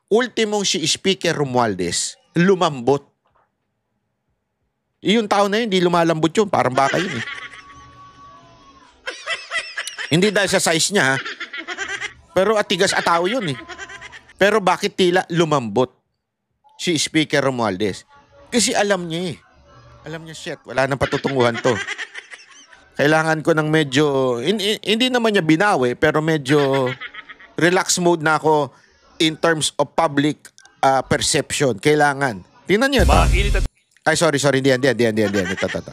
ultimong si Speaker Romualdez, lumambot. Yung tao na yun, hindi lumalambot yun. Parang baka yun eh. Hindi dahil sa size niya, ha? Pero atigas at tao yun eh. Pero bakit tila lumambot si Speaker Romualdez? Kasi alam niya eh. Alam niya, shit, wala nang patutunguhan to. Kailangan ko ng medyo, hindi naman niya binawi, pero medyo relax mode na ako in terms of public perception. Kailangan. Tingnan niyo ito. Ay, sorry. Hindi. Ito.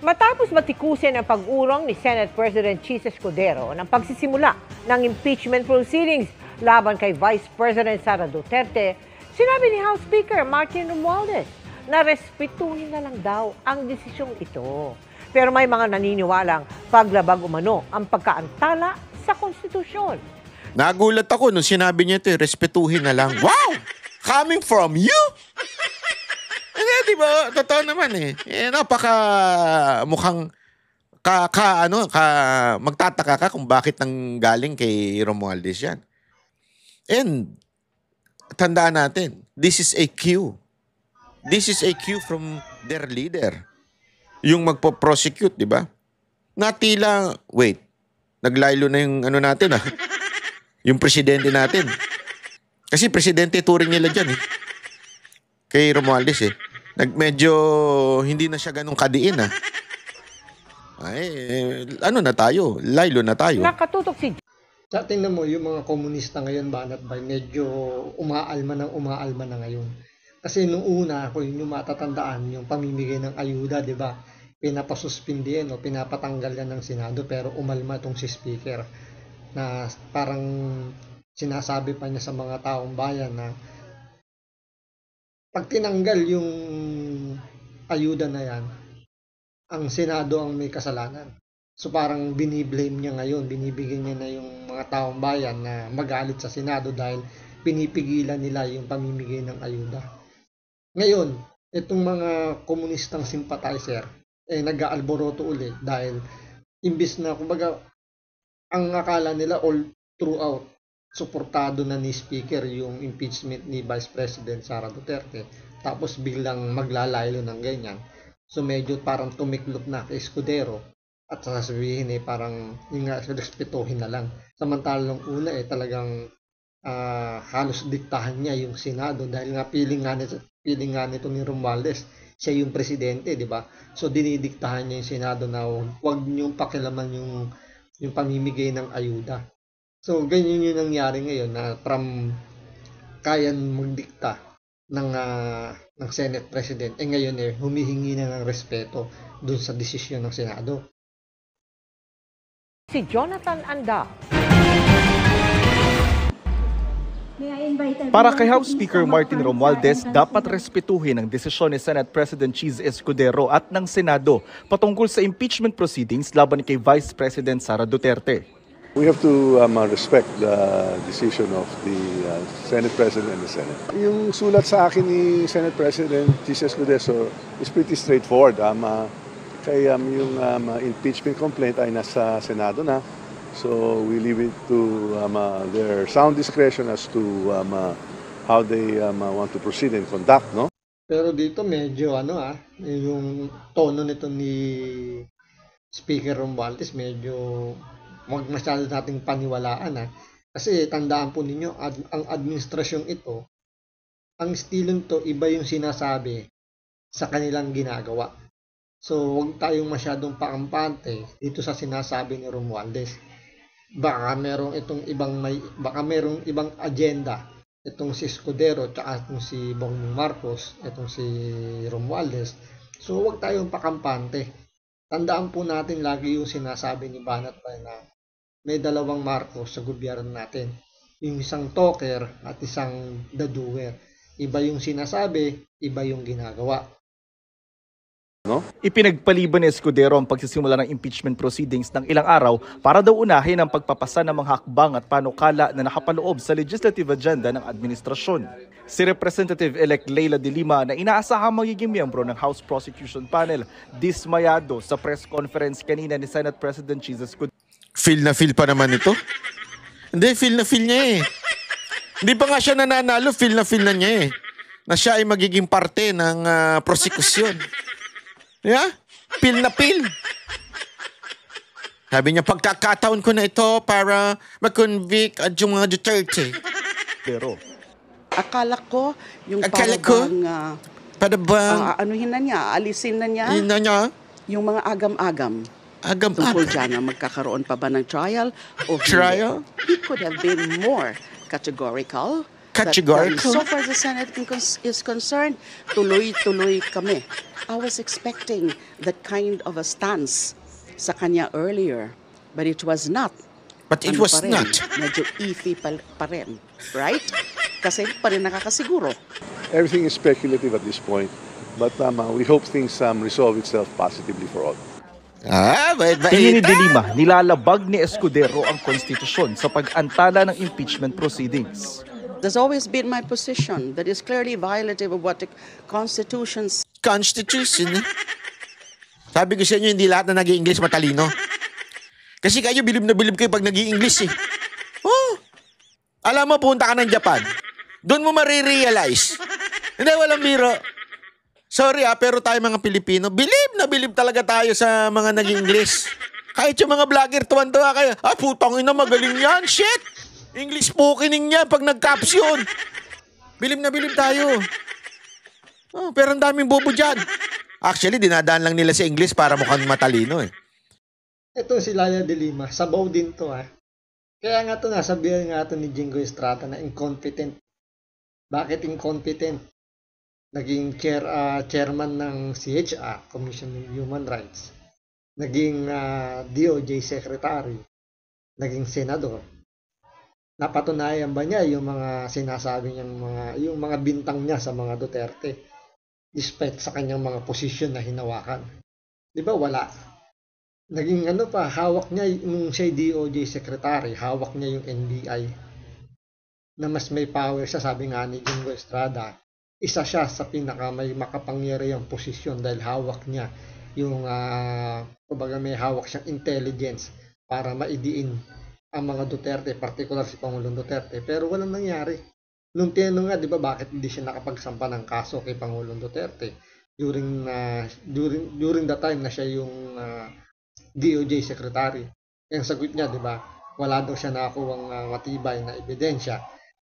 Matapos matikusin ang pag-urong ni Senate President Chis Escudero ng pagsisimula ng impeachment proceedings laban kay Vice President Sara Duterte, sinabi ni House Speaker Martin Romualdez na respetuhin na lang daw ang desisyong ito. Pero may mga naniniwalang paglabag umano ang pagkaantala sa konstitusyon. Nagulat ako nung sinabi niya ito, respetuhin na lang. Wow! Coming from you? Di ba? Totoo naman eh. Napaka mukhang magtataka ka kung bakit nang galing kay Romualdez yan. And tandaan natin, this is a cue. This is a cue from their leader. Yung magpo-prosecute, di ba? Natila, wait, naglaylo na yung ano natin yung presidente natin. Kasi presidente turing nila dyan eh. Kay Romualdez eh. Medyo hindi na siya ganun kadiin ano na tayo? Laylo na tayo. Nakatutok si Sa tingnan mo, yung mga komunista ngayon, banat ba, medyo umaalma na ngayon. Kasi nung una, kung yung matatandaan, yung pamimigay ng ayuda, di ba? Pinapasuspindi o pinapatanggal yan ng Senado, pero umalma itong si Speaker na parang sinasabi pa niya sa mga taong bayan na pag tinanggal yung ayuda na yan, ang Senado ang may kasalanan. So parang biniblame niya ngayon, binibigyan niya na yung mga taong bayan na magalit sa Senado dahil pinipigilan nila yung pamimigay ng ayuda. Ngayon, itong mga komunistang sympathizer, nag-aalboroto ulit dahil imbis na, kumbaga, ang akala nila all throughout, suportado na ni Speaker yung impeachment ni Vice President Sara Duterte, tapos biglang maglalaylo ng ganyan. So medyo parang tumiklop na kay Escudero at sasabihin parang yung respetuhin na lang. Samantalang una talagang halos diktahan niya yung Senado dahil nga piling nga nito ni Romualdez, siya yung presidente, di ba? So dinidiktahan niya yung Senado na huwag niyong pakilaman yung pamimigay ng ayuda. So ganyan yung nangyari ngayon na Trump kaya magdikta ng Senate President. Ngayon humihingi na ng respeto dun sa desisyon ng Senado. Si Jonathan Anda. Para kay House Speaker Martin Romualdez, dapat respetuhin ang desisyon ni Senate President Chis Escudero at ng Senado patungkol sa impeachment proceedings laban kay Vice President Sara Duterte. We have to respect the decision of the Senate President and the Senate. Yung sulat sa akin ni Senate President Chis Escudero is pretty straightforward. Kaya yung impeachment complaint ay nasa Senado na. So we leave it to their sound discretion as to how they want to proceed and conduct, no? Pero dito medyo yung tono nito ni Speaker Romualdez medyo wag masyado nating paniwalaan Kasi tandaan po ninyo, ang administrasyong ito, ang estilo nito iba yung sinasabi sa kanilang ginagawa. So wag tayong masyadong pakampante dito sa sinasabi ni Romualdez. Baka merong ibang agenda itong si Escudero at itong si Bongbong Marcos, itong si Romualdez. So wag tayong pakampante. Tandaan po natin lagi yung sinasabi ni Banat pa na may dalawang Marcos sa gobyerno natin. Yung isang talker at isang the doer. Iba yung sinasabi, iba yung ginagawa. No? Ipinagpaliban ni Escudero ang pagsisimula ng impeachment proceedings ng ilang araw para daw unahin ang pagpapasa ng mga hakbang at panukala na nakapaloob sa legislative agenda ng administrasyon. Si Representative-elect Leila de Lima na inaasahang magiging miyembro ng House Prosecution Panel, dismayado sa press conference kanina ni Senate President Chis Escudero. Feel na feel pa naman ito? Hindi, feel na feel niya Hindi pa nga siya nananalo, feel na niya eh. Na siya ay magiging parte ng prosekusyon. Yeah? Feel na feel. Sabi niya, pagkakataon ko na ito para mag-convict at yung mga Duterte. Pero Akala ko yung Akala ko? Para bang, anuhin na niya, alisin na niya yun na niya, yung mga agam-agam. Tungkol agam-agam. dyan na magkakaroon pa ba ng trial o hindi. Trial? He could have been more categorical. Categorical? So far as the Senate is concerned, tuloy-tuloy kami. I was expecting that kind of a stance sa kanya earlier, but it was not. But it Ano was pa rin, not. Medyo iffy pa rin. Right? Kasi pa rin nakakasiguro. Everything is speculative at this point, but we hope things resolve itself positively for all. tingin ni De Lima, nilalabag ni Escudero ang konstitusyon sa pag-antala ng impeachment proceedings. There's always been my position that is clearly violative of what the Constitution Constitution. Sabi ko sa inyo, hindi lahat na nag-i-English matalino. Kasi kayo, bilib na bilib kayo pag nag-i-English eh. Oh. Alam mo, punta ka ng Japan. Doon mo marirealize. Hindi, walang biro. Sorry pero tayo mga Pilipino, bilib na bilib talaga tayo sa mga nag-i-English. Kahit yung mga vlogger, tuwan-tuwa kayo. Putang ina, magaling yan. Shit! English spokening yan pag nag-caption. Bilib na bilib tayo. Pero ang daming bobo dyan. Actually, dinadaan lang nila sa English para mukhang matalino eh. Ito si Laya de Lima, sabaw din to Kaya nga to nasabihan nga to ni Jingo Estrada na incompetent. Bakit incompetent? Naging chairman ng CHA, Commission on Human Rights. Naging DOJ Secretary. Naging senador. Napatunayan ba niya yung mga sinasabi niyang yung mga bintang niya sa mga Duterte despite sa kanyang mga posisyon na hinawakan? Di ba wala? Naging hawak niya nung siya DOJ Secretary, hawak niya yung NBI na mas may power siya, sabi nga ni Jingo Estrada. Isa siya sa may makapangyarihang posisyon dahil hawak niya yung kumbaga may hawak siyang intelligence para maidiin ang mga Duterte, particular si Pangulong Duterte. Pero walang nangyari. Nung tinanong nga, di ba, bakit hindi siya nakapagsampa ng kaso kay Pangulong Duterte during the time na siya yung DOJ Secretary. Yung sagot niya, di ba, wala daw siya nakakuhang matibay na ebidensya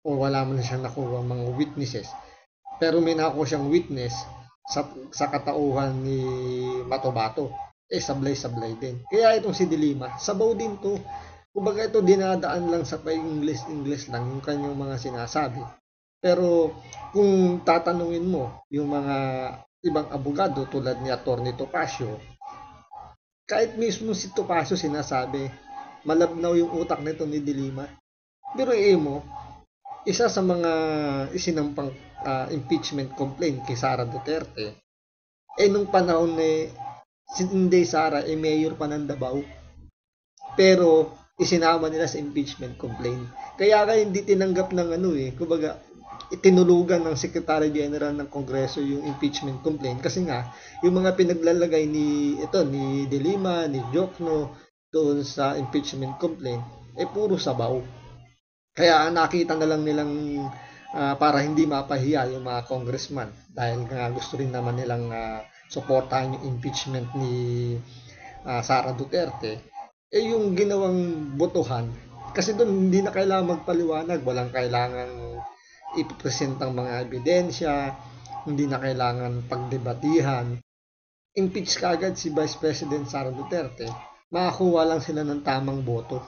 o wala man siya nakuhang mga witnesses. Pero may nakuha siyang witness sa katauhan ni Matobato. Sablay-sablay din. Kaya itong si De Lima, sabaw din to. Kumbaga ito dinadaan lang sa pa-English lang yung kanyang mga sinasabi. Pero kung tatanungin mo yung mga ibang abogado tulad ni Atty. Topacio, kahit mismo si Topacio sinasabi, malabnaw yung utak nito ni De Lima. Pero mo, isa sa mga isinampang impeachment complaint kay Sara Duterte, nung panahon si Inday Sara mayor pa ng Davao. Pero isinama nila sa impeachment complaint. Kaya hindi tinanggap ng kumbaga itinulugan ng Secretary General ng Kongreso yung impeachment complaint kasi nga yung mga pinaglalagay ni De Lima, ni Jokno doon sa impeachment complaint puro sabaw. Kaya nakita na lang nilang para hindi mapahiya yung mga congressman dahil nga gusto rin naman nilang suportahan yung impeachment ni Sara Duterte, yung ginawang botohan, kasi doon hindi na kailangan magpaliwanag, walang kailangan ipipresentang mga ebidensya, hindi na kailangan pagdebatihan. Impeach kaagad si Vice President Sara Duterte, makakuha lang sila ng tamang boto.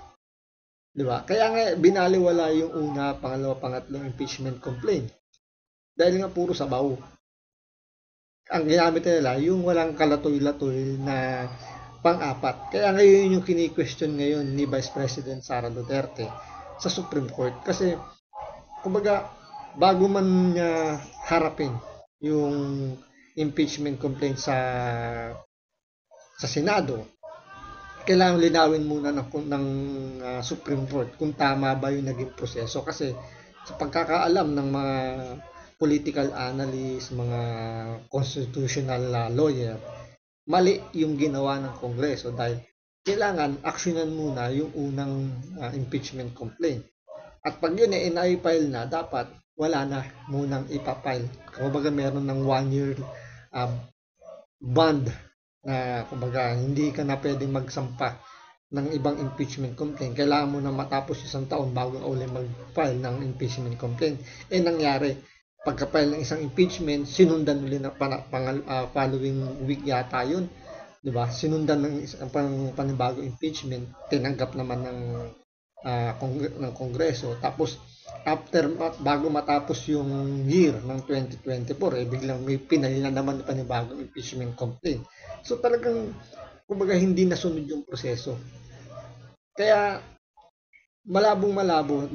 Di ba? Kaya nga binaliwala yung una, pangalawa, pangatlong impeachment complaint. Dahil nga puro sabaw. Ang ginamit nila yung walang kalatoy-latoy na pang-apat. Kaya ngayon yung kini-question ngayon ni Vice President Sara Duterte sa Supreme Court. Kasi, kumbaga, bago man niya harapin yung impeachment complaint sa Senado, kailangan linawin muna ng Supreme Court kung tama ba yung naging proseso. Kasi sa pagkakaalam ng mga political analyst, mga constitutional lawyer, mali yung ginawa ng Kongreso dahil kailangan aksyonan muna yung unang impeachment complaint. At pag yun na-file na, dapat wala na munang ipapile. Kumbaga meron ng 1 year bond na kumbaga hindi ka na pwedeng magsampa ng ibang impeachment complaint. Kailangan mo na matapos 1 taon bago uli mag-file ng impeachment complaint. Nangyari, pagka-file ng isang impeachment, sinundan uli na following week yata yun. Diba? Sinundan ng isang panibagong impeachment, tinanggap naman ng Kongreso. Tapos bago matapos yung year ng 2024, biglang may pinali na naman panibagong impeachment complaint. So talagang kumbaga hindi nasunod yung proseso. Kaya malabong-malabo.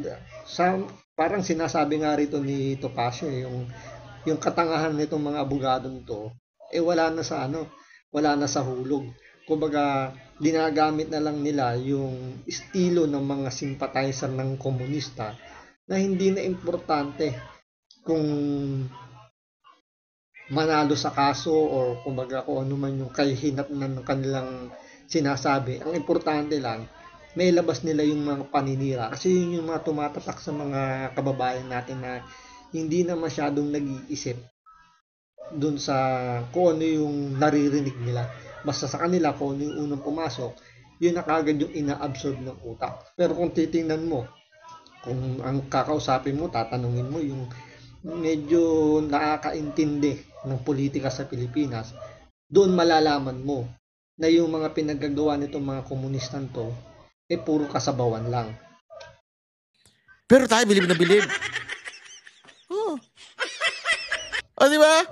Parang sinasabi nga rito ni Topacio, yung katangahan nitong mga abogado nito, wala na sa hulog. Kumbaga, dinagamit na lang nila yung estilo ng mga sympathizer ng komunista na hindi na importante kung manalo sa kaso or kumbaga kung ano man yung kahihinat ng kanilang sinasabi. Ang importante lang, may labas nila yung mga paninira. Kasi yun yung mga tumatatak sa mga kababayan natin na hindi na masyadong nag-iisip dun sa kung ano yung naririnig nila. Basta sa kanila, kung ano yung unang pumasok, yun na kagad yung ina-absorb ng utak. Pero kung titingnan mo, kung ang kakausapin mo, tatanungin mo yung medyo nakakaintindi ng politika sa Pilipinas, doon malalaman mo na yung mga pinagagawa nitong mga komunistan to, puro kasabawan lang. Pero tayo bilib na bilib. Oh. O, di ba?